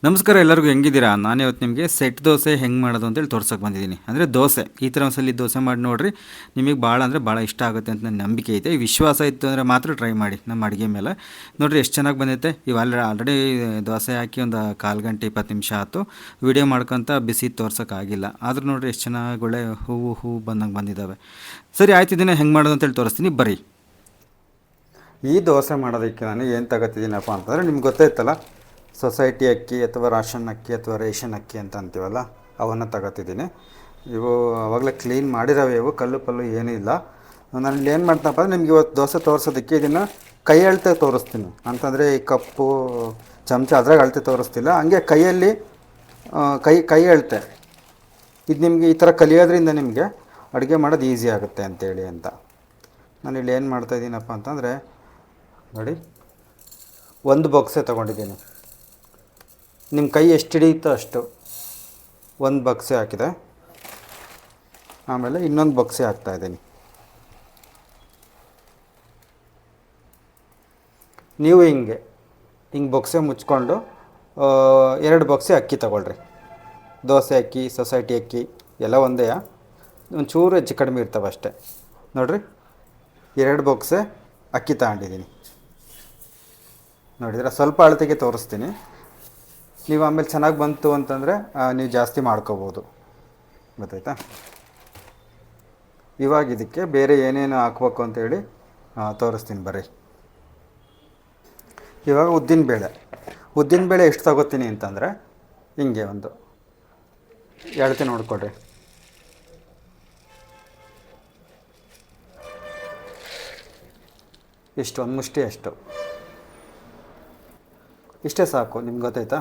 ನಮಸ್ಕಾರ ಎಲ್ಲರಿಗೂ ಹೆಂಗಿದ್ದೀರಾ. ನಾನು ಇವತ್ತು ನಿಮಗೆ ಸೆಟ್ ದೋಸೆ ಹೆಂಗೆ ಮಾಡೋದು ಅಂತೇಳಿ ತೋರ್ಸೋಕೆ ಬಂದಿದ್ದೀನಿ. ಅಂದರೆ ದೋಸೆ ಈ ಥರ ಒಂದ್ಸಲಿ ದೋಸೆ ಮಾಡಿ ನೋಡಿರಿ, ನಿಮಗೆ ಭಾಳ ಅಂದರೆ ಭಾಳ ಇಷ್ಟ ಆಗುತ್ತೆ ಅಂತ ನನ್ನ ನಂಬಿಕೆ ಐತೆ. ಈ ವಿಶ್ವಾಸ ಇತ್ತು ಅಂದರೆ ಮಾತ್ರ ಟ್ರೈ ಮಾಡಿ ನಮ್ಮ ಅಡುಗೆ ಮೇಲೆ. ನೋಡಿರಿ ಎಷ್ಟು ಚೆನ್ನಾಗಿ ಬಂದೈತೆ. ಇವು ಆಲ್ರೆಡಿ ದೋಸೆ ಹಾಕಿ ಒಂದು 1/4 ಗಂಟೆ 20 ನಿಮಿಷ ಆಯ್ತು. ವಿಡಿಯೋ ಮಾಡ್ಕೊತ ಬಿಸಿ ತೋರ್ಸೋಕ್ಕಾಗಿಲ್ಲ. ಆದರೂ ನೋಡಿರಿ ಎಷ್ಟು ಚೆನ್ನಾಗಿ ಒಳ್ಳೆ ಹೂವು ಬಂದಂಗೆ ಬಂದಿದ್ದಾವೆ. ಸರಿ ಆಯ್ತು, ಇದನ್ನು ಹೆಂಗೆ ಮಾಡೋದು ಅಂತೇಳಿ ತೋರಿಸ್ತೀನಿ ಬರ್ರಿ. ಈ ದೋಸೆ ಮಾಡೋದಕ್ಕೆ ನಾನು ಏನು ತಗೋತಿದ್ದೀನಪ್ಪ ಅಂತಂದರೆ ನಿಮ್ಗೆ ಗೊತ್ತಾಯ್ತಲ್ಲ, ಸೊಸೈಟಿ ಅಕ್ಕಿ ಅಥವಾ ರಾಷನ್ ಅಕ್ಕಿ ಅಥವಾ ರೇಷನ್ ಅಕ್ಕಿ ಅಂತ ಅಂತೀವಲ್ಲ, ಅವನ್ನು ತಗೋತಿದ್ದೀನಿ. ಇವು ಆವಾಗಲೇ ಕ್ಲೀನ್ ಮಾಡಿರೋವೆ, ಇವು ಕಲ್ಲು ಪಲ್ಲು ಏನೂ ಇಲ್ಲ. ನಾನು ಇಲ್ಲಿ ಏನು ಮಾಡ್ತಪ್ಪ ಅಂದರೆ ನಿಮ್ಗೆ ಇವತ್ತು ದೋಸೆ ತೋರಿಸೋದಕ್ಕೆ ಇದನ್ನು ಕೈ ಅಳತೆ ತೋರಿಸ್ತೀನಿ. ಅಂತಂದರೆ ಈ ಕಪ್ಪು ಚಮಚ ಅದ್ರಾಗ ಅಳತೆ ತೋರಿಸ್ತಿಲ್ಲ, ಹಂಗೆ ಕೈಯಲ್ಲಿ ಕೈ ಅಳತೆ. ಇದು ನಿಮಗೆ ಈ ಥರ ಕಲಿಯೋದ್ರಿಂದ ನಿಮಗೆ ಅಡುಗೆ ಮಾಡೋದು ಈಸಿ ಆಗುತ್ತೆ ಅಂತೇಳಿ ಅಂತ ನಾನು ಇಲ್ಲಿ ಏನು ಮಾಡ್ತಾಯಿದ್ದೀನಪ್ಪ ಅಂತಂದರೆ ನೋಡಿ, ಒಂದು ಬಾಕ್ಸೇ ತೊಗೊಂಡಿದ್ದೀನಿ. ನಿಮ್ಮ ಕೈ ಎಷ್ಟು ಹಿಡಿಯುತ್ತೋ ಅಷ್ಟು ಒಂದು ಬಕ್ಸೆ ಹಾಕಿದೆ. ಆಮೇಲೆ ಇನ್ನೊಂದು ಬಕ್ಸೆ ಹಾಕ್ತಾಯಿದ್ದೀನಿ. ನೀವು ಹಿಂಗೆ ಬೊಕ್ಸೆ ಮುಚ್ಕೊಂಡು 2 ಬೊಕ್ಸೆ ಅಕ್ಕಿ ತಗೊಳ್ರಿ. ದೋಸೆ ಅಕ್ಕಿ, ಸೊಸೈಟಿ ಅಕ್ಕಿ ಎಲ್ಲ ಒಂದೇ, ಒಂಚೂರು ಹೆಚ್ಚು ಕಡಿಮೆ ಇರ್ತವೆ ಅಷ್ಟೇ. ನೋಡಿರಿ, 2 ಬೊಕ್ಸೆ ಅಕ್ಕಿ ತಗೊಂಡಿದ್ದೀನಿ. ನೋಡಿದ್ರೆ ಸ್ವಲ್ಪ ಅಳತೆಗೆ ತೋರಿಸ್ತೀನಿ. ನೀವು ಆಮೇಲೆ ಚೆನ್ನಾಗಿ ಬಂತು ಅಂತಂದರೆ ನೀವು ಜಾಸ್ತಿ ಮಾಡ್ಕೋಬೋದು, ಗೊತ್ತಾಯ್ತಾ. ಇವಾಗ ಇದಕ್ಕೆ ಬೇರೆ ಏನೇನು ಹಾಕ್ಬೇಕು ಅಂತೇಳಿ ತೋರಿಸ್ತೀನಿ ಬರ್ರಿ. ಇವಾಗ ಉದ್ದಿನಬೇಳೆ ಎಷ್ಟು ತಗೋತೀನಿ ಅಂತಂದರೆ ಹಿಂಗೆ ಒಂದು ಎಳತೆ ನೋಡ್ಕೊಳ್ರಿ. ಇಷ್ಟು ಒಂದು ಮುಷ್ಟಿ ಅಷ್ಟು, ಇಷ್ಟೇ ಸಾಕು. ನಿಮ್ಗೆ ಗೊತ್ತಾಯ್ತಾ,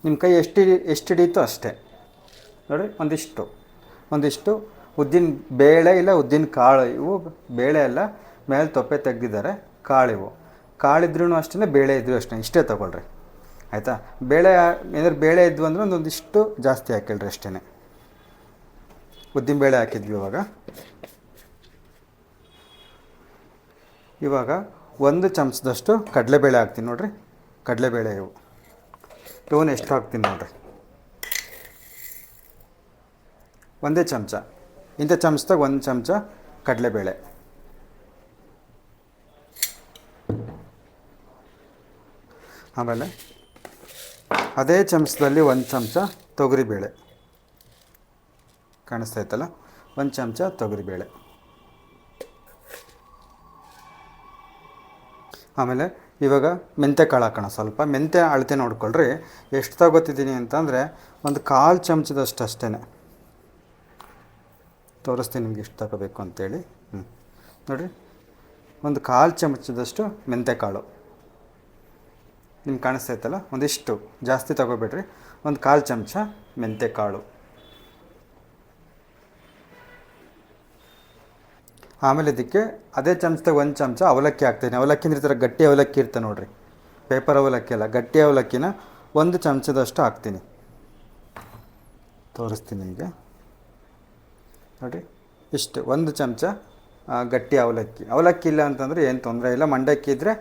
ನಿಮ್ಮ ಕೈ ಎಷ್ಟು ಹಿಡಿಯುತ್ತೋ ಅಷ್ಟೇ. ನೋಡಿ, ಒಂದಿಷ್ಟು ಉದ್ದಿನ ಬೇಳೆ ಇಲ್ಲ ಉದ್ದಿನ ಕಾಳು. ಇವು ಬೇಳೆ ಎಲ್ಲ ಮೇಲೆ ತೊಪ್ಪೆ ತೆಗೆದಿದ್ದಾರೆ, ಕಾಳಿವು. ಕಾಳಿದ್ರೂ ಅಷ್ಟೇ, ಬೇಳೆ ಇದ್ರೂ ಅಷ್ಟೇ, ಇಷ್ಟೇ ತೊಗೊಳ್ರಿ ಆಯಿತಾ. ಬೇಳೆ ಇದ್ವು ಅಂದರೆ ಒಂದೊಂದಿಷ್ಟು ಜಾಸ್ತಿ ಹಾಕಿಳ್ರಿ ಅಷ್ಟೇ. ಉದ್ದಿನಬೇಳೆ ಹಾಕಿದ್ವಿ. ಇವಾಗ 1 ಚಮಚದಷ್ಟು ಕಡಲೆಬೇಳೆ ಹಾಕ್ತೀನಿ. ನೋಡಿರಿ, ಕಡಲೆಬೇಳೆ ಇವನ್ನ ಎಷ್ಟು ಹಾಕ್ತೀನಿ ನೋಡಿರಿ. 1 ಚಮಚ, ಇಂಥ ಚಮಚದಾಗ 1 ಚಮಚ ಕಡಲೆಬೇಳೆ. ಆಮೇಲೆ ಅದೇ ಚಮಚದಲ್ಲಿ 1 ಚಮಚ ತೊಗರಿಬೇಳೆ. ಕಾಣಿಸ್ತಾಯ್ತಲ್ಲ, 1 ಚಮಚ ತೊಗರಿಬೇಳೆ. ಆಮೇಲೆ ಇವಾಗ ಮೆಂತ್ಯ ಕಾಳು ಹಾಕೋಣ. ಸ್ವಲ್ಪ ಮೆಂತ್ಯ ಅಳತೆ ನೋಡ್ಕೊಳ್ರಿ. ಎಷ್ಟು ತಗೋತಿದ್ದೀನಿ ಅಂತಂದರೆ ಒಂದು 1/4 ಚಮಚದಷ್ಟು ಅಷ್ಟೇ. ತೋರಿಸ್ತೀನಿ ನಿಮ್ಗೆ ಎಷ್ಟು ತಗೋಬೇಕು ಅಂತೇಳಿ. ನೋಡಿರಿ, ಒಂದು 1/4 ಚಮಚದಷ್ಟು ಮೆಂತ್ಯ ಕಾಳು. ನಿಮ್ಗೆ ಕಾಣಿಸ್ತೈತಲ್ಲ, ಒಂದಿಷ್ಟು ಜಾಸ್ತಿ ತಗೋಬೇಡ್ರಿ. ಒಂದು 1/4 ಚಮಚ ಮೆಂತ್ಯ ಕಾಳು. ಆಮೇಲೆ ಇದಕ್ಕೆ ಅದೇ ಚಮಚದಾಗ 1 ಚಮಚ ಅವಲಕ್ಕಿ ಹಾಕ್ತೀನಿ. ಅವಲಕ್ಕಿ ಅಂದ್ರೆ ಈ ಥರ ಗಟ್ಟಿ ಅವಲಕ್ಕಿ ಇರುತ್ತೆ ನೋಡಿರಿ, ಪೇಪರ್ ಅವಲಕ್ಕಿ ಅಲ್ಲ, ಗಟ್ಟಿ ಅವಲಕ್ಕಿನ 1 ಚಮಚದಷ್ಟು ಹಾಕ್ತೀನಿ. ತೋರಿಸ್ತೀನಿ ನಿಮಗೆ. ನೋಡಿರಿ, ಇಷ್ಟು 1 ಚಮಚ ಗಟ್ಟಿ ಅವಲಕ್ಕಿ ಇಲ್ಲ ಅಂತಂದರೆ ಏನು ತೊಂದರೆ ಇಲ್ಲ. ಮಂಡಕ್ಕಿ ಇದ್ದರೆ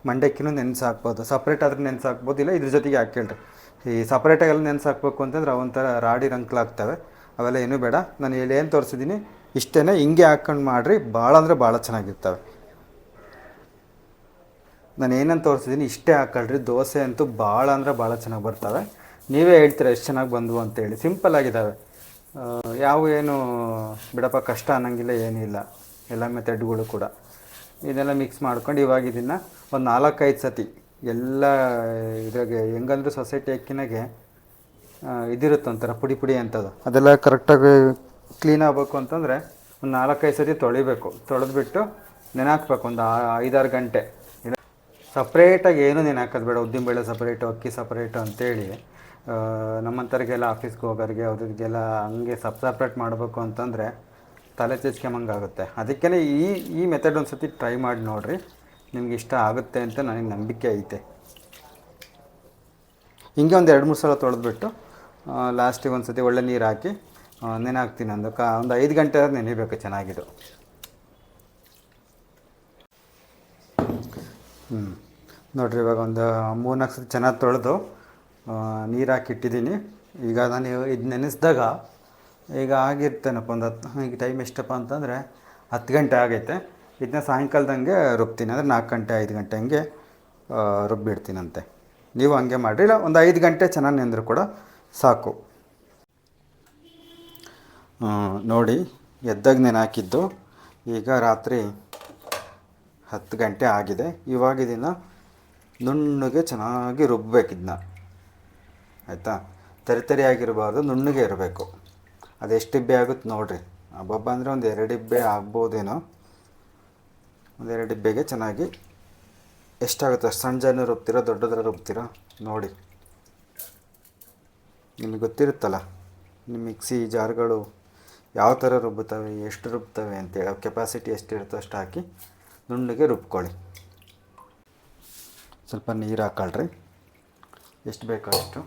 ಮಂಡಕ್ಕಿನೂ ನೆನೆಸಿ ಹಾಕ್ಬೋದು, ಸಪ್ರೇಟ್ ಆದ್ರೆ ನೆನೆಸಿ ಹಾಕ್ಬೋದು, ಇಲ್ಲ ಇದ್ರ ಜೊತೆಗೆ ಹಾಕೇಳ್ರಿ. ಈ ಸಪ್ರೇಟಾಗೆಲ್ಲ ನೆನೆಸಿ ಹಾಕ್ಬೇಕು ಅಂತಂದ್ರೆ ಅವೊಂಥರ ರಾಡಿ ರಂಕ್ಲಾಗ್ತವೆ, ಅವೆಲ್ಲ ಏನೂ ಬೇಡ. ನಾನು ಇಲ್ಲಿ ಏನು ತೋರಿಸಿದ್ದೀನಿ ಇಷ್ಟೇ, ಹಿಂಗೆ ಹಾಕ್ಕೊಂಡು ಮಾಡಿರಿ. ಭಾಳ ಅಂದರೆ ಭಾಳ ಚೆನ್ನಾಗಿರ್ತವೆ. ನಾನು ಏನಂತ ತೋರಿಸಿದ್ದೀನಿ ಇಷ್ಟೇ ಹಾಕೊಳ್ರಿ. ದೋಸೆ ಅಂತೂ ಭಾಳ ಅಂದರೆ ಭಾಳ ಚೆನ್ನಾಗಿ ಬರ್ತವೆ. ನೀವೇ ಹೇಳ್ತೀರ ಎಷ್ಟು ಚೆನ್ನಾಗಿ ಬಂದವು ಅಂತೇಳಿ. ಸಿಂಪಲ್ ಆಗಿದ್ದಾವೆ, ಏನು ಬಿಡಪ್ಪ ಕಷ್ಟ ಅನ್ನೋಂಗಿಲ್ಲ, ಏನಿಲ್ಲ. ಎಲ್ಲ ಮೆಥಡ್ಗಳು ಕೂಡ ಇದೆಲ್ಲ ಮಿಕ್ಸ್ ಮಾಡ್ಕೊಂಡು ಇವಾಗ ಇದನ್ನು ಒಂದು 4-5 ಸತಿ ಎಲ್ಲ ಇದ್ರಾಗೆ ಹೆಂಗಂದ್ರೆ ಸೊಸೈಟಿ ಅಕ್ಕಿನಾಗೆ ಇದಿರುತ್ತೆ ಒಂಥರ ಪುಡಿ ಅಂತದು, ಅದೆಲ್ಲ ಕರೆಕ್ಟಾಗಿ ಕ್ಲೀನ್ ಆಗಬೇಕು ಅಂತಂದರೆ ಒಂದು 4-5 ಸತಿ ತೊಳಿಬೇಕು. ತೊಳೆದ್ಬಿಟ್ಟು ನೆನೆಹಾಕ್ಬೇಕು ಒಂದು 5-6 ಗಂಟೆ. ಸಪ್ರೇಟಾಗಿ ಏನೂ ನೆನೆಹಾಕೋದು ಬೇಡ. ಉದ್ದಿನಬೇಳೆ ಸಪ್ರೇಟು, ಅಕ್ಕಿ ಸಪ್ರೇಟು ಅಂತೇಳಿ ನಮ್ಮಂಥವ್ರಿಗೆಲ್ಲ ಆಫೀಸ್ಗೆ ಹೋಗೋರಿಗೆ ಅವ್ರಿಗೆಲ್ಲ ಹಂಗೆ ಸಪ್ರೇಟ್ ಮಾಡಬೇಕು ಅಂತಂದರೆ ತಲೆ ಆಗುತ್ತೆ. ಅದಕ್ಕೇ ಈ ಮೆಥಡ್ ಒಂದು ಸತಿ ಟ್ರೈ ಮಾಡಿ ನೋಡಿರಿ, ನಿಮ್ಗೆ ಇಷ್ಟ ಆಗುತ್ತೆ ಅಂತ ನನಗೆ ನಂಬಿಕೆ ಐತೆ. ಹಿಂಗೆ ಒಂದು 2-3 ಸಲ ತೊಳೆದ್ಬಿಟ್ಟು ಲಾಸ್ಟಿಗೆ ಒಂದು ಸತಿ ಒಳ್ಳೆ ನೀರು ಹಾಕಿ ನೆನೆಹಾಕ್ತೀನಿ. ಒಂದು 5 ಗಂಟೆ ಆದ್ರೆ ನೆನೆಬೇಕು ಚೆನ್ನಾಗಿದ್ದು. ನೋಡಿರಿ, ಇವಾಗ ಒಂದು 3-4 ಸತಿ ಚೆನ್ನಾಗಿ ತೊಳೆದು ನೀರು ಹಾಕಿಟ್ಟಿದ್ದೀನಿ. ಈಗ ನಾನು ಇದು ನೆನೆಸಿದಾಗ ಈಗ ಆಗಿರ್ತೇನಪ್ಪ ಒಂದು 10, ಈಗ ಟೈಮ್ ಎಷ್ಟಪ್ಪ ಅಂತಂದರೆ 10 ಗಂಟೆ ಆಗೈತೆ. ಇದನ್ನ ಸಾಯಂಕಾಲದಂಗೆ ರುಬ್ತೀನಿ, ಅಂದರೆ 4 ಗಂಟೆ 5 ಗಂಟೆ ಹಂಗೆ ರುಬ್ಬಿಡ್ತೀನಂತೆ. ನೀವು ಹಂಗೆ ಮಾಡಿರಿ, ಇಲ್ಲ ಒಂದು 5 ಗಂಟೆ ಚೆನ್ನಾಗಿ ನೆಂದರೂ ಕೂಡ ಸಾಕು. ನೋಡಿ, ಎದ್ದಾಗ ನೆನೆ ಹಾಕಿದ್ದು ಈಗ ರಾತ್ರಿ 10 ಗಂಟೆ ಆಗಿದೆ. ಇವಾಗ ಇದನ್ನು ನುಣ್ಣಗೆ ಚೆನ್ನಾಗಿ ರುಬ್ಬಬೇಕಿದ್ದನ್ನ, ಆಯಿತಾ. ತರಿಯಾಗಿರಬಾರ್ದು, ನುಣ್ಣಗೆ ಇರಬೇಕು. ಅದೆಷ್ಟು ಇಬ್ಬೆ ಆಗುತ್ತೆ ನೋಡಿರಿ. ಹಬ್ಬಬ್ಬ ಅಂದರೆ ಒಂದು 2 ಇಬ್ಬೆ ಆಗ್ಬೋದೇನೋ. ಒಂದು 2 ಇಬ್ಬೆಗೆ ಚೆನ್ನಾಗಿ ಎಷ್ಟಾಗುತ್ತೆ ಅಷ್ಟು ಸಣ್ಣ ಜನ ರುಬ್ತೀರೋ ದೊಡ್ಡದರ ರುಬ್ತೀರೋ ನೋಡಿ. ನಿಮಗೆ ಗೊತ್ತಿರುತ್ತಲ್ಲ ನಿಮ್ಮ ಮಿಕ್ಸಿ ಜಾರ್ಗಳು ಯಾವ ಥರ ರುಬ್ಬುತ್ತವೆ, ಎಷ್ಟು ರುಬ್ತವೆ ಅಂತೇಳಿ. ಕೆಪಾಸಿಟಿ ಎಷ್ಟಿರುತ್ತೋ ಅಷ್ಟು ಹಾಕಿ ನುಣ್ಣಗೆ ರುಬ್ಕೊಳ್ಳಿ. ಸ್ವಲ್ಪ ನೀರು ಹಾಕೊಳ್ರಿ, ಎಷ್ಟು ಬೇಕೋ ಅಷ್ಟು.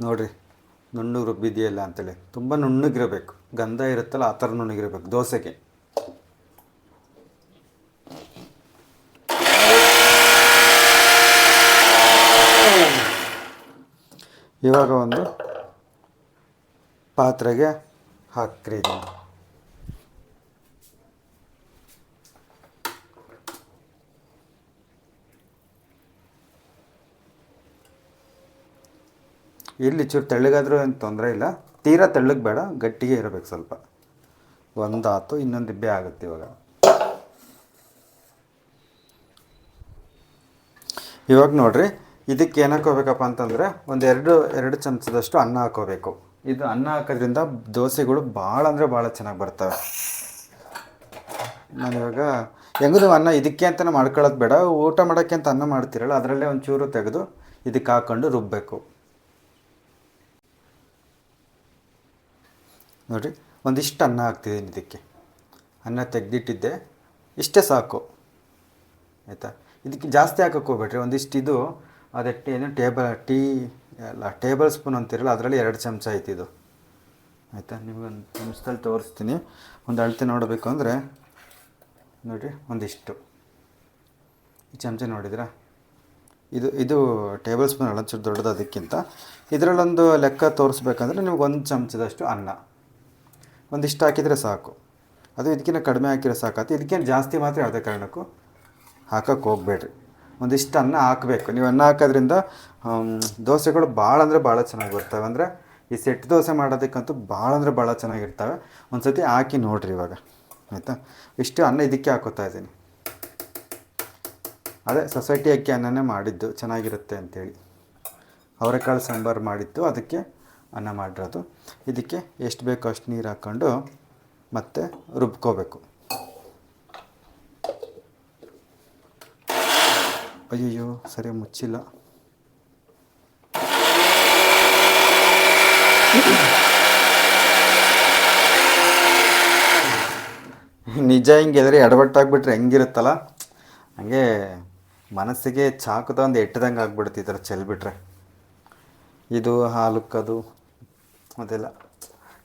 ನೋಡಿರಿ, ನುಣ್ಣಗೆ ರುಬ್ಬಿದೆಯಲ್ಲ ಅಂತೇಳಿ. ತುಂಬ ನುಣ್ಣಗಿರಬೇಕು, ಗಂಧ ಇರುತ್ತಲ್ಲ ಆ ಥರ ನುಣ್ಣಗಿರಬೇಕು ದೋಸೆಗೆ. ಇವಾಗ ಒಂದು ಪಾತ್ರೆಗೆ ಹಾಕ್ರಿ ಇದನ್ನು. ಇಲ್ಲಿ ಚೂರು ತೆಳ್ಳಗಾದರೂ ಏನು ತೊಂದರೆ ಇಲ್ಲ, ತೀರಾ ತೆಳ್ಳಗೆ ಬೇಡ, ಗಟ್ಟಿಗೆ ಇರಬೇಕು ಸ್ವಲ್ಪ. ಒಂದು ಆತು, ಇನ್ನೊಂದು ಇಬ್ಬೆ ಆಗುತ್ತೆ. ಇವಾಗ ನೋಡಿರಿ, ಇದಕ್ಕೆ ಏನು ಹಾಕೋಬೇಕಪ್ಪ ಅಂತಂದರೆ ಒಂದು ಎರಡು ಚಮಚದಷ್ಟು ಅನ್ನ ಹಾಕೋಬೇಕು. ಇದು ಅನ್ನ ಹಾಕೋದ್ರಿಂದ ದೋಸೆಗಳು ಭಾಳ ಅಂದರೆ ಭಾಳ ಚೆನ್ನಾಗಿ ಬರ್ತವೆ. ನಾನಿವಾಗ ಹೆಂಗೂ ನೀವು ಅನ್ನ ಇದಕ್ಕೆ ಅಂತಲೇ ಮಾಡ್ಕೊಳ್ಳೋದು ಬೇಡ, ಊಟ ಮಾಡೋಕ್ಕೆ ಅಂತ ಅನ್ನ ಮಾಡ್ತೀರಲ್ಲ ಅದರಲ್ಲೇ ಒಂಚೂರು ತೆಗೆದು ಇದಕ್ಕೆ ಹಾಕ್ಕೊಂಡು ರುಬ್ಬಬೇಕು. ನೋಡಿರಿ, ಒಂದಿಷ್ಟು ಅನ್ನ ಹಾಕ್ತಿದ್ದೀನಿ ಇದಕ್ಕೆ. ಅನ್ನ ತೆಗೆದಿಟ್ಟಿದ್ದೆ, ಇಷ್ಟೇ ಸಾಕು, ಆಯಿತಾ. ಇದಕ್ಕೆ ಜಾಸ್ತಿ ಹಾಕೋಕ್ಕೆ ಹೋಗ್ಬೇಡ್ರಿ. ಒಂದಿಷ್ಟು ಇದು ಅದಕ್ಕೆ ಏನು ಟೇಬಲ್ ಸ್ಪೂನ್ ಅಂತಿರಲ್ಲ ಅದರಲ್ಲಿ 2 ಚಮಚ ಐತಿ ಇದು, ಆಯಿತಾ. ನಿಮಗೊಂದು ನಿಮಿಷದಲ್ಲಿ ತೋರಿಸ್ತೀನಿ. ಒಂದು ಅಳತೆ ನೋಡಬೇಕು ಅಂದರೆ ನೋಡಿರಿ, ಒಂದಿಷ್ಟು ಈ ಚಮಚ ನೋಡಿದ್ರಾ, ಇದು ಟೇಬಲ್ ಸ್ಪೂನ್ ಅಲ್ಲ, ಚೂರು ದೊಡ್ಡದು. ಅದಕ್ಕಿಂತ ಇದರಲ್ಲೊಂದು ಲೆಕ್ಕ ತೋರಿಸ್ಬೇಕಂದ್ರೆ ನಿಮ್ಗೆ 1 ಚಮಚದಷ್ಟು ಅನ್ನ ಒಂದಿಷ್ಟು ಹಾಕಿದರೆ ಸಾಕು. ಅದು ಇದಕ್ಕಿಂತ ಕಡಿಮೆ ಹಾಕಿದ್ರೆ ಸಾಕಾಯ್ತು. ಇದಕ್ಕೇನು ಜಾಸ್ತಿ ಮಾತ್ರ ಯಾವುದೇ ಕಾರಣಕ್ಕೂ ಹಾಕೋಕ್ಕೆ ಹೋಗಬೇಡ್ರಿ. ಒಂದಿಷ್ಟು ಅನ್ನ ಹಾಕಬೇಕು. ನೀವು ಅನ್ನ ಹಾಕೋದ್ರಿಂದ ದೋಸೆಗಳು ಭಾಳ ಅಂದರೆ ಭಾಳ ಚೆನ್ನಾಗಿ ಬರ್ತವೆ. ಅಂದರೆ ಈ ಸೆಟ್ ದೋಸೆ ಮಾಡೋದಕ್ಕಂತೂ ಭಾಳ ಅಂದರೆ ಭಾಳ ಚೆನ್ನಾಗಿರ್ತವೆ. ಒಂದು ಸತಿ ಹಾಕಿ ನೋಡಿರಿ ಇವಾಗ, ಆಯಿತಾ. ಇಷ್ಟು ಅನ್ನ ಇದಕ್ಕೆ ಹಾಕೋತಾ ಇದ್ದೀನಿ. ಅದೇ ಸೊಸೈಟಿ ಅಕ್ಕಿ ಅನ್ನನೇ ಮಾಡಿದ್ದು, ಚೆನ್ನಾಗಿರುತ್ತೆ ಅಂಥೇಳಿ. ಅವರೆಕಾಳು ಸಾಂಬಾರು ಮಾಡಿದ್ದು, ಅದಕ್ಕೆ ಅನ್ನ ಮಾಡಿರೋದು. ಇದಕ್ಕೆ ಎಷ್ಟು ಬೇಕೋ ಅಷ್ಟು ನೀರು ಹಾಕ್ಕೊಂಡು ಮತ್ತೆ ರುಬ್ಕೋಬೇಕು. ಅಯ್ಯೋ ಸರಿ ಮುಚ್ಚಿಲ್ಲ. ನಿಜ ಹಿಂಗೆದ್ರೆ ಎಡವಟ್ಟಾಗ್ಬಿಟ್ರೆ ಹೆಂಗಿರುತ್ತಲ್ಲ ಹಂಗೆ ಮನಸ್ಸಿಗೆ ಚಾಕುದ ಒಂದು ಎಟ್ಟದಂಗೆ ಆಗ್ಬಿಡುತ್ತೆ ಈ ಥರ ಚೆಲ್ಬಿಟ್ರೆ. ಇದು ಹಾಲುಕ್ಕದು ಅದೆಲ್ಲ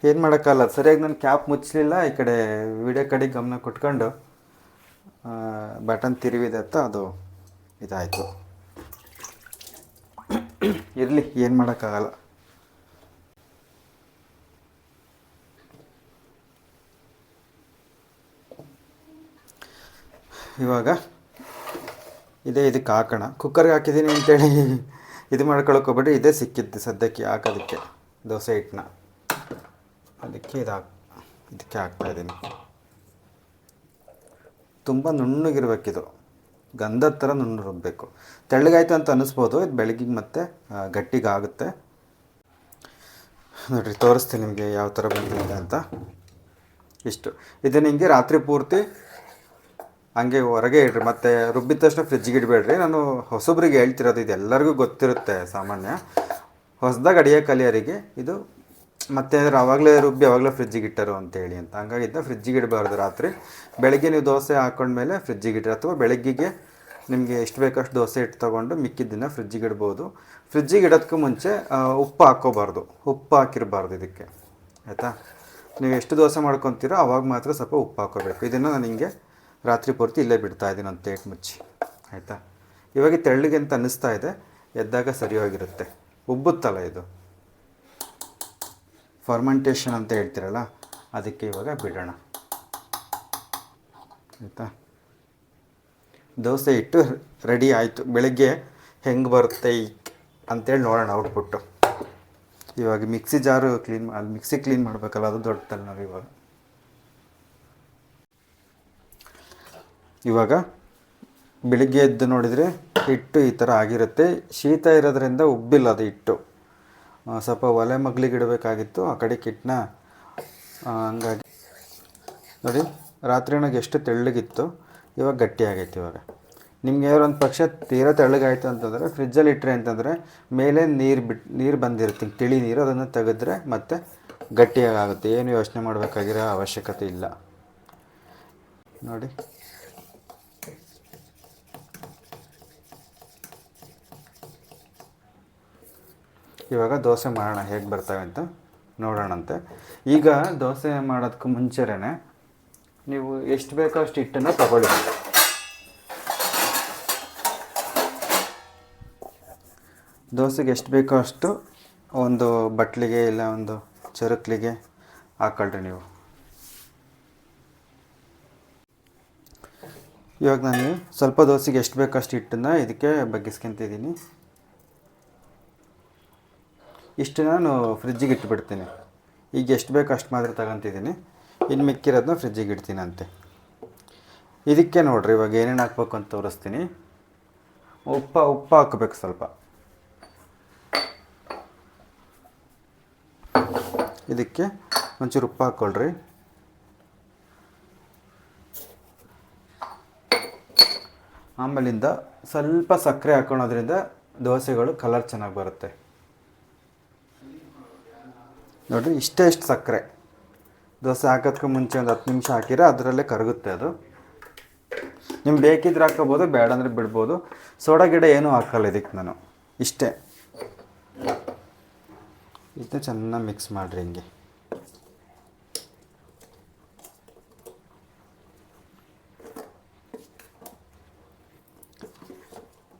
ಏನು ಮಾಡೋಕ್ಕಲ್ಲ. ಸರಿಯಾಗಿ ನಾನು ಕ್ಯಾಪ್ ಮುಚ್ಚಲಿಲ್ಲ, ಈ ಕಡೆ ವಿಡಿಯೋ ಕಡೆಗೆ ಗಮನ ಕೊಟ್ಕೊಂಡು ಬಟನ್ ತಿರುವಿದೆ ಅಂತ ಅದು ಇದಾಯಿತು. ಇರಲಿ, ಏನು ಮಾಡೋಕ್ಕಾಗಲ್ಲ. ಇವಾಗ ಇದಕ್ಕೆ ಹಾಕೋಣ. ಕುಕ್ಕರ್ಗೆ ಹಾಕಿದ್ದೀನಿ ಅಂತೇಳಿ ಇದು ಮಾಡ್ಕೊಳಕ್ಕೆ ಹೋಗ್ಬಿಟ್ಟು ಇದೇ ಸಿಕ್ಕಿದ್ದು ಸದ್ಯಕ್ಕೆ ಹಾಕೋದಕ್ಕೆ ದೋಸೆ ಹಿಟ್ಟನ್ನ. ಅದಕ್ಕೆ ಇದಕ್ಕೆ ಹಾಕ್ತಾಯಿದ್ದೀನಿ. ತುಂಬ ನುಣ್ಣಗಿರ್ಬೇಕಿದು, ಗಂಧದ ಥರ ನುಣ್ಣಗೆ ರುಬ್ಬಬೇಕು. ತೆಳ್ಳಗಾಯ್ತು ಅಂತ ಅನ್ನಿಸ್ಬೋದು, ಇದು ಬೆಳಗಿಗೆ ಮತ್ತೆ ಗಟ್ಟಿಗಾಗುತ್ತೆ. ನೋಡಿರಿ, ತೋರಿಸ್ತೀನಿ ನಿಮಗೆ ಯಾವ ಥರ ಬಂದಿದೆ ಅಂತ. ಇಷ್ಟು ಇದನ್ನು ಹಿಂಗೆ ರಾತ್ರಿ ಪೂರ್ತಿ ಹಂಗೆ ಹೊರಗೆ ಇಡ್ರಿ. ಮತ್ತು ರುಬ್ಬಿದ ತಕ್ಷಣ ಫ್ರಿಜ್ಜಿಗೆ ಇಡಬೇಡ್ರಿ. ನಾನು ಹೊಸಬ್ರಿಗೆ ಹೇಳ್ತಿರೋದು, ಇದು ಎಲ್ಲರಿಗೂ ಗೊತ್ತಿರುತ್ತೆ ಸಾಮಾನ್ಯ. ಹೊಸದಾಗಿ ಅಡಿಗೆ ಕಲಿಯೋರಿಗೆ ಇದು ಮತ್ತೆ ಅಂದರೆ ಆವಾಗಲೇ ರುಬ್ಬಿ ಆವಾಗಲೇ ಫ್ರಿಜ್ಜಿಗೆ ಇಟ್ಟರು ಅಂತೇಳಿ ಅಂತ ಹಂಗಾಗಿದ್ದ ಫ್ರಿಜ್ಜಿಗೆ ಇಡಬಾರ್ದು ರಾತ್ರಿ. ಬೆಳಗ್ಗೆ ನೀವು ದೋಸೆ ಹಾಕೊಂಡ್ಮೇಲೆ ಫ್ರಿಜ್ಜಿಗೆ ಇಟ್ಟರೆ, ಅಥವಾ ಬೆಳಗ್ಗೆಗೆ ನಿಮಗೆ ಎಷ್ಟು ಬೇಕಷ್ಟು ದೋಸೆ ಹಿಟ್ಟು ತೊಗೊಂಡು ಮಿಕ್ಕಿದ್ದನ್ನು ಫ್ರಿಜ್ಜಿಗೆ ಇಡ್ಬೋದು. ಫ್ರಿಜ್ಜಿಗೆ ಇಡೋದಕ್ಕೂ ಮುಂಚೆ ಉಪ್ಪು ಹಾಕ್ಕೋಬಾರ್ದು, ಉಪ್ಪು ಹಾಕಿರಬಾರ್ದು ಇದಕ್ಕೆ, ಆಯಿತಾ. ನೀವು ಎಷ್ಟು ದೋಸೆ ಮಾಡ್ಕೊತೀರೋ ಅವಾಗ ಮಾತ್ರ ಸ್ವಲ್ಪ ಉಪ್ಪು ಹಾಕ್ಕೋಬೇಕು. ಇದನ್ನು ನಾನು ಹಿಂಗೆ ರಾತ್ರಿ ಪೂರ್ತಿ ಇಲ್ಲೇ ಬಿಡ್ತಾಯಿದ್ದೀನಿ ಒಂದು ತೇಟ್ ಮುಚ್ಚಿ, ಆಯಿತಾ. ಇವಾಗ ತೆಳ್ಳಗೆ ಅಂತ ಅನ್ನಿಸ್ತಾ ಇದೆ, ಎದ್ದಾಗ ಸರಿಯಾಗಿರುತ್ತೆ. ಉಬ್ಬುತ್ತಲ್ಲ ಇದು, ಫರ್ಮೆಂಟೇಷನ್ ಅಂತ ಹೇಳ್ತಿರಲ್ಲ, ಅದಕ್ಕೆ ಇವಾಗ ಬಿಡೋಣ, ಆಯಿತಾ. ದೋಸೆ ಹಿಟ್ಟು ರೆಡಿ ಆಯಿತು. ಬೆಳಗ್ಗೆ ಹೆಂಗೆ ಬರುತ್ತೆ ಅಂತೇಳಿ ನೋಡೋಣ ಔಟ್ಪುಟ್ಟು. ಇವಾಗ ಮಿಕ್ಸಿ ಜಾರು ಮಿಕ್ಸಿ ಕ್ಲೀನ್ ಮಾಡಬೇಕಲ್ಲ, ಅದು ದೊಡ್ಡ ತಲೆನೋವು. ಇವಾಗ ಬೆಳಿಗ್ಗೆ ಎದ್ದು ನೋಡಿದರೆ ಹಿಟ್ಟು ಈ ಥರ ಆಗಿರುತ್ತೆ. ಶೀತ ಇರೋದ್ರಿಂದ ಉಬ್ಬಿಲ್ಲ ಅದು ಹಿಟ್ಟು, ಸ್ವಲ್ಪ ಒಲೆ ಮಗ್ಲಿಗೆ ಇಡಬೇಕಾಗಿತ್ತು ಆ ಕಡೆ ಹಿಟ್ಟನ್ನ. ಹಂಗಾಗಿ ನೋಡಿ ರಾತ್ರಿನಾಗ ಎಷ್ಟು ತೆಳ್ಳಗಿತ್ತು, ಇವಾಗ ಗಟ್ಟಿ ಆಗೈತೆ. ಇವಾಗ ನಿಮ್ಗೆ ಒಂದು ಪಕ್ಷ ತೀರಾ ತೆಳ್ಳಗಾಯಿತು ಅಂತಂದರೆ ಫ್ರಿಜ್ಜಲ್ಲಿ ಇಟ್ಟರೆ ಅಂತಂದರೆ ಮೇಲೆ ನೀರು ಬಂದಿರುತ್ತೆ, ತಿಳಿ ನೀರು, ಅದನ್ನು ತೆಗೆದ್ರೆ ಮತ್ತೆ ಗಟ್ಟಿಯಾಗುತ್ತೆ. ಏನು ಯೋಚನೆ ಮಾಡಬೇಕಾಗಿರೋ ಅವಶ್ಯಕತೆ ಇಲ್ಲ. ನೋಡಿ ಇವಾಗ ದೋಸೆ ಮಾಡೋಣ, ಹೇಗೆ ಬರ್ತವೆ ಅಂತ ನೋಡೋಣಂತೆ. ಈಗ ದೋಸೆ ಮಾಡೋದಕ್ಕೂ ಮುಂಚೆನೇ ನೀವು ಎಷ್ಟು ಬೇಕೋ ಅಷ್ಟು ಹಿಟ್ಟನ್ನು ತಗೊಳ್ಳಿ. ದೋಸೆಗೆ ಎಷ್ಟು ಬೇಕೋ ಅಷ್ಟು ಒಂದು ಬಟ್ಲಿಗೆ ಇಲ್ಲ ಒಂದು ಚರಕ್ಲಿಗೆ ಹಾಕ್ಕೊಳ್ರಿ ನೀವು. ಇವಾಗ ನಾನು ಸ್ವಲ್ಪ ದೋಸೆಗೆ ಎಷ್ಟು ಬೇಕೋ ಅಷ್ಟು ಹಿಟ್ಟನ್ನು ಇದಕ್ಕೆ ಬಗ್ಗಿಸ್ಕೊತಿದ್ದೀನಿ. ಇಷ್ಟು ನಾನು ಫ್ರಿಜ್ಜಿಗೆ ಇಟ್ಬಿಡ್ತೀನಿ. ಈಗ ಎಷ್ಟು ಬೇಕೋ ಅಷ್ಟು ಮಾತ್ರ ತಗೊತಿದ್ದೀನಿ, ಇನ್ನು ಮಿಕ್ಕಿರೋದನ್ನ ಫ್ರಿಜ್ಜಿಗೆ ಇಡ್ತೀನಿ ಅಂತೆ. ಇದಕ್ಕೆ ನೋಡಿರಿ ಇವಾಗ ಏನೇನು ಹಾಕ್ಬೇಕು ಅಂತ ತೋರಿಸ್ತೀನಿ. ಉಪ್ಪು ಹಾಕಬೇಕು ಸ್ವಲ್ಪ. ಇದಕ್ಕೆ ಒಂಚೂರು ಉಪ್ಪು ಹಾಕ್ಕೊಳ್ರಿ. ಆಮೇಲಿಂದ ಸ್ವಲ್ಪ ಸಕ್ಕರೆ ಹಾಕ್ಕೊಳೋದ್ರಿಂದ ದೋಸೆಗಳು ಕಲರ್ ಚೆನ್ನಾಗಿ ಬರುತ್ತೆ. ನೋಡಿರಿ ಇಷ್ಟು ಸಕ್ಕರೆ ದೋಸೆ ಹಾಕೋದಕ್ಕೂ ಮುಂಚೆ ಒಂದು 10 ನಿಮಿಷ ಹಾಕಿದ್ರೆ ಅದರಲ್ಲೇ ಕರಗುತ್ತೆ ಅದು. ನಿಮ್ಗೆ ಬೇಕಿದ್ರೆ ಹಾಕೋಬೋದು, ಬೇಡ ಅಂದರೆ ಬಿಡ್ಬೋದು. ಸೋಡಾ ಗಿಡ ಏನೂ ಹಾಕಲ್ಲ ಇದಕ್ಕೆ ನಾನು. ಇಷ್ಟೇ, ಇದನ್ನ ಚೆನ್ನಾಗಿ ಮಿಕ್ಸ್ ಮಾಡಿರಿ. ಹಿಂಗೆ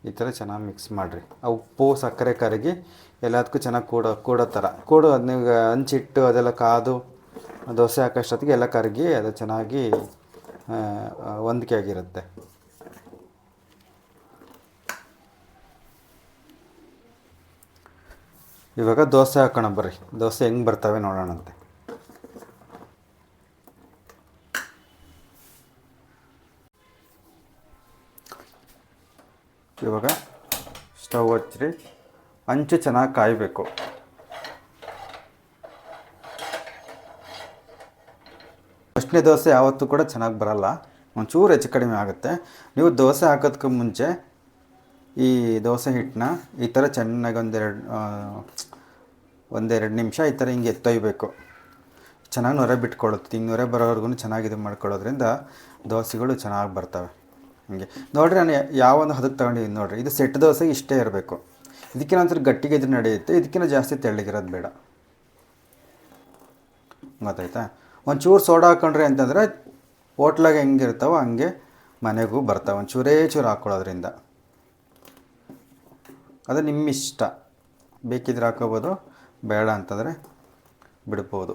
ಈ ಥರ ಚೆನ್ನಾಗಿ ಮಿಕ್ಸ್ ಮಾಡಿರಿ. ಆ ಉಪ್ಪು ಸಕ್ಕರೆ ಕರಗಿ ಎಲ್ಲದಕ್ಕೂ ಚೆನ್ನಾಗಿ ಕೂಡೋ ಥರ ನೀವು ಹಂಚಿಟ್ಟು ಅದೆಲ್ಲ ಕಾದು ದೋಸೆ ಹಾಕೋಷ್ಟೊತ್ತಿಗೆ ಎಲ್ಲ ಕರಗಿ ಅದು ಚೆನ್ನಾಗಿ ಹೊಂದಿಕೆ ಆಗಿರುತ್ತೆ. ಇವಾಗ ದೋಸೆ ಹಾಕೋಣ ಬರ್ರಿ, ದೋಸೆ ಹೆಂಗೆ ಬರ್ತವೆ ನೋಡೋಣಂತೆ. ಇವಾಗ ಸ್ಟವ್ ಹಚ್ಚಿರಿ, ಹಂಚು ಚೆನ್ನಾಗಿ ಕಾಯಬೇಕು. ಫಸ್ಟ್ನೇ ದೋಸೆ ಯಾವತ್ತೂ ಕೂಡ ಚೆನ್ನಾಗಿ ಬರಲ್ಲ, ಒಂಚೂರು ಹೆಚ್ಚು ಕಡಿಮೆ ಆಗುತ್ತೆ. ನೀವು ದೋಸೆ ಹಾಕೋದಕ್ಕೆ ಮುಂಚೆ ಈ ದೋಸೆ ಹಿಟ್ಟನ್ನ ಈ ಥರ ಚೆನ್ನಾಗಿ ಒಂದೆರಡು ನಿಮಿಷ ಈ ಥರ ಹಿಂಗೆ ಎತ್ತೊಯ್ಬೇಕು. ಚೆನ್ನಾಗಿ ನೊರೆ ಬಿಟ್ಕೊಳ್ಳುತ್ತೆ. ಹಿಂಗೆ ನೊರೆ ಬರೋವರೆಗೂ ಚೆನ್ನಾಗಿ ಇದು ಮಾಡ್ಕೊಳ್ಳೋದ್ರಿಂದ ದೋಸೆಗಳು ಚೆನ್ನಾಗಿ ಬರ್ತವೆ. ಹಿಂಗೆ ನೋಡಿರಿ, ನಾನು ಯಾವೊಂದು ಹದಕ್ಕೆ ತೊಗೊಂಡಿದ್ದೀನಿ ನೋಡಿರಿ. ಇದು ಸೆಟ್ ದೋಸೆಗೆ ಇಷ್ಟೇ ಇರಬೇಕು. ಇದಕ್ಕಿಂತ ಒಂಥರ ಗಟ್ಟಿಗೆ ಇದ್ರೆ ನಡೆಯುತ್ತೆ, ಇದಕ್ಕಿಂತ ಜಾಸ್ತಿ ತೆಳ್ಳಗಿರೋದು ಬೇಡ. ಗೊತ್ತಾಯ್ತಾ? ಒಂಚೂರು ಸೋಡಾ ಹಾಕ್ಕೊಂಡ್ರಿ ಅಂತಂದರೆ ಹೋಟ್ಲಾಗ ಹೆಂಗಿರ್ತಾವೋ ಹಂಗೆ ಮನೆಗೂ ಬರ್ತಾವೆ. ಒಂಚೂರೇ ಚೂರು ಹಾಕ್ಕೊಳ್ಳೋದ್ರಿಂದ. ಅದು ನಿಮ್ಮ ಇಷ್ಟ, ಬೇಕಿದ್ರೆ ಹಾಕೋಬೋದು, ಬೇಡ ಅಂತಂದರೆ ಬಿಡ್ಬೋದು.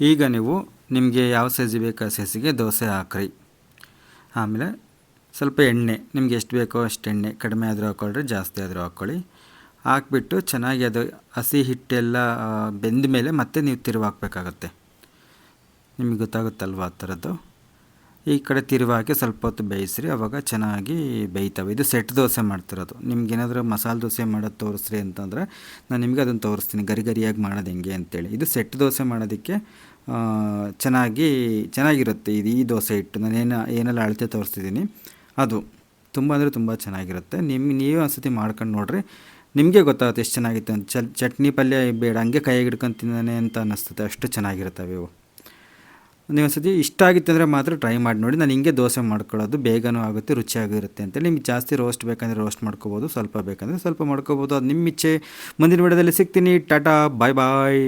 ಈಗ ನೀವು ನಿಮಗೆ ಯಾವ ಸೈಜ್ ಬೇಕು ಆ ಸೈಜಿಗೆ ದೋಸೆ ಹಾಕ್ರಿ. ಆಮೇಲೆ ಸ್ವಲ್ಪ ಎಣ್ಣೆ, ನಿಮ್ಗೆ ಎಷ್ಟು ಬೇಕೋ ಅಷ್ಟು ಎಣ್ಣೆ, ಕಡಿಮೆ ಆದರೂ ಹಾಕ್ಕೊಳ್ರಿ, ಜಾಸ್ತಿ ಆದರೂ ಹಾಕ್ಕೊಳ್ಳಿ. ಹಾಕ್ಬಿಟ್ಟು ಚೆನ್ನಾಗಿ ಅದು ಹಸಿ ಹಿಟ್ಟೆಲ್ಲ ಬೆಂದ ಮೇಲೆ ಮತ್ತೆ ನೀವು ತಿರುವು ಹಾಕಬೇಕಾಗತ್ತೆ. ನಿಮಗೆ ಗೊತ್ತಾಗುತ್ತಲ್ವ ಆ ಥರದ್ದು. ಈ ಕಡೆ ತಿರುವು ಹಾಕಿ ಸ್ವಲ್ಪ ಹೊತ್ತು ಬೇಯಿಸ್ರಿ, ಆವಾಗ ಚೆನ್ನಾಗಿ ಬೇಯ್ತವೆ. ಇದು ಸೆಟ್ ದೋಸೆ ಮಾಡ್ತಿರೋದು. ನಿಮ್ಗೇನಾದರೂ ಮಸಾಲೆ ದೋಸೆ ಮಾಡೋದು ತೋರಿಸ್ರಿ ಅಂತಂದರೆ ನಾನು ನಿಮಗೆ ಅದನ್ನು ತೋರಿಸ್ತೀನಿ, ಗರಿ ಗರಿಯಾಗಿ ಮಾಡೋದು ಹೆಂಗೆ ಅಂತೇಳಿ. ಇದು ಸೆಟ್ ದೋಸೆ ಮಾಡೋದಕ್ಕೆ ಚೆನ್ನಾಗಿರುತ್ತೆ. ಈ ದೋಸೆ ಹಿಟ್ಟು ನಾನು ಏನೆಲ್ಲ ಅಳತೆ ತೋರಿಸ್ತಿದ್ದೀನಿ ಅದು ತುಂಬ ಅಂದರೆ ತುಂಬ ಚೆನ್ನಾಗಿರುತ್ತೆ. ನೀವೇ ಒಂದು ಸತಿ ಮಾಡ್ಕೊಂಡು ನೋಡಿರಿ, ನಿಮಗೆ ಗೊತ್ತಾಗುತ್ತೆ ಎಷ್ಟು ಚೆನ್ನಾಗಿತ್ತು ಅಂತ. ಚಟ್ನಿ ಪಲ್ಯ ಬೇಡ, ಹಂಗೆ ಕೈಯಾಗೆ ಹಿಡ್ಕೊಂಡು ತಿಂದಾನೆ ಅಂತ ಅನ್ನಿಸ್ತದೆ, ಅಷ್ಟು ಚೆನ್ನಾಗಿರ್ತವೆ ಇವು. ನೀವು ಒಂದ್ಸತಿ ಇಷ್ಟ ಆಗಿತ್ತು ಅಂದರೆ ಮಾತ್ರ ಟ್ರೈ ಮಾಡಿ ನೋಡಿ. ನಾನು ಹಿಂಗೆ ದೋಸೆ ಮಾಡ್ಕೊಳ್ಳೋದು, ಬೇಗನೂ ಆಗುತ್ತೆ, ರುಚಿಯಾಗಿರುತ್ತೆ ಅಂತೇಳಿ. ನಿಮ್ಗೆ ಜಾಸ್ತಿ ರೋಸ್ಟ್ ಬೇಕಂದರೆ ರೋಸ್ಟ್ ಮಾಡ್ಕೋಬೋದು, ಸ್ವಲ್ಪ ಬೇಕಂದರೆ ಸ್ವಲ್ಪ ಮಾಡ್ಕೋಬೋದು, ಅದು ನಿಮ್ಮ ಇಚ್ಛೆ. ಮುಂದಿನ ವಿಡಿಯೋದಲ್ಲಿ ಸಿಗ್ತೀನಿ. ಟಾಟಾ, ಬಾಯ್ ಬಾಯ್.